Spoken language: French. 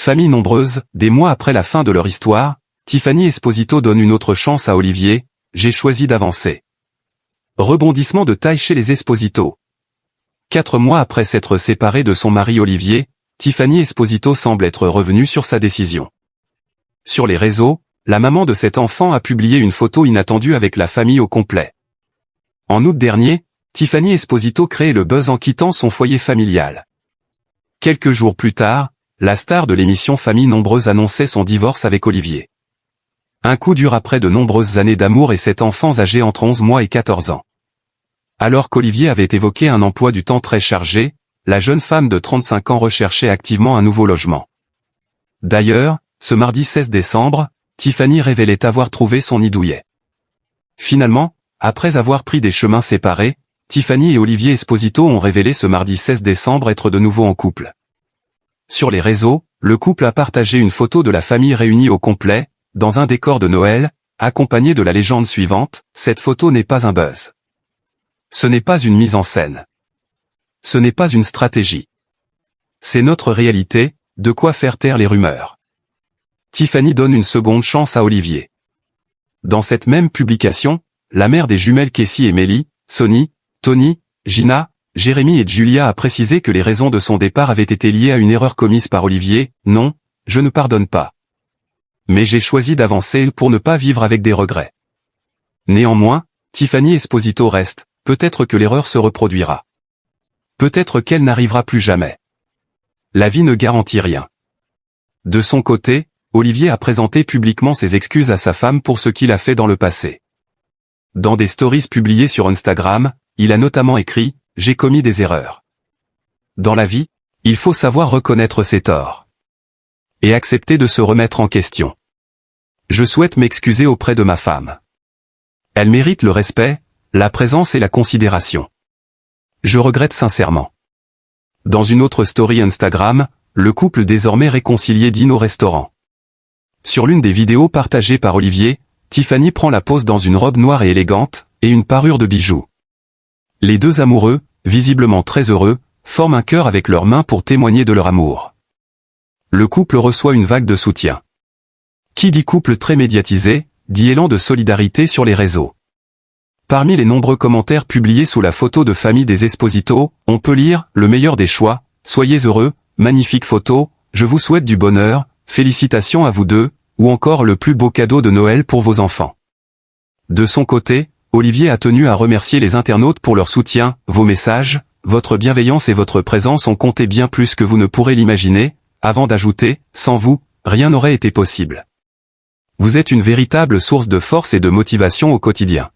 Famille nombreuse, des mois après la fin de leur histoire, Tiffany Esposito donne une autre chance à Olivier, j'ai choisi d'avancer. Rebondissement de taille chez les Esposito. 4 mois après s'être séparée de son mari Olivier, Tiffany Esposito semble être revenue sur sa décision. Sur les réseaux, la maman de cet enfant a publié une photo inattendue avec la famille au complet. En août dernier, Tiffany Esposito crée le buzz en quittant son foyer familial. Quelques jours plus tard, la star de l'émission Famille Nombreuse annonçait son divorce avec Olivier. Un coup dur après de nombreuses années d'amour et 7 enfants âgés entre 11 mois et 14 ans. Alors qu'Olivier avait évoqué un emploi du temps très chargé, la jeune femme de 35 ans recherchait activement un nouveau logement. D'ailleurs, ce mardi 16 décembre, Tiffany révélait avoir trouvé son nid douillet. Finalement, après avoir pris des chemins séparés, Tiffany et Olivier Esposito ont révélé ce mardi 16 décembre être de nouveau en couple. Sur les réseaux, le couple a partagé une photo de la famille réunie au complet, dans un décor de Noël, accompagné de la légende suivante, cette photo n'est pas un buzz. Ce n'est pas une mise en scène. Ce n'est pas une stratégie. C'est notre réalité, de quoi faire taire les rumeurs. Tiffany donne une seconde chance à Olivier. Dans cette même publication, la mère des jumelles Cassie et Melly, Sonny, Tony, Gina, Jérémy et Julia a précisé que les raisons de son départ avaient été liées à une erreur commise par Olivier. Non, je ne pardonne pas. Mais j'ai choisi d'avancer pour ne pas vivre avec des regrets. Néanmoins, Tiffany Esposito reste, peut-être que l'erreur se reproduira. Peut-être qu'elle n'arrivera plus jamais. La vie ne garantit rien. De son côté, Olivier a présenté publiquement ses excuses à sa femme pour ce qu'il a fait dans le passé. Dans des stories publiées sur Instagram, il a notamment écrit « J'ai commis des erreurs. Dans la vie, il faut savoir reconnaître ses torts. Et accepter de se remettre en question. Je souhaite m'excuser auprès de ma femme. Elle mérite le respect, la présence et la considération. Je regrette sincèrement. » Dans une autre story Instagram, le couple désormais réconcilié dîne au restaurant. Sur l'une des vidéos partagées par Olivier, Tiffany prend la pose dans une robe noire et élégante, et une parure de bijoux. Les deux amoureux, visiblement très heureux, forment un cœur avec leurs mains pour témoigner de leur amour. Le couple reçoit une vague de soutien. Qui dit couple très médiatisé, dit élan de solidarité sur les réseaux. Parmi les nombreux commentaires publiés sous la photo de famille des Esposito, on peut lire « Le meilleur des choix, soyez heureux, magnifique photo, je vous souhaite du bonheur, félicitations à vous deux », ou encore « Le plus beau cadeau de Noël pour vos enfants ». De son côté, Olivier a tenu à remercier les internautes pour leur soutien, vos messages, votre bienveillance et votre présence ont compté bien plus que vous ne pourrez l'imaginer, avant d'ajouter « Sans vous, rien n'aurait été possible. Vous êtes une véritable source de force et de motivation au quotidien. »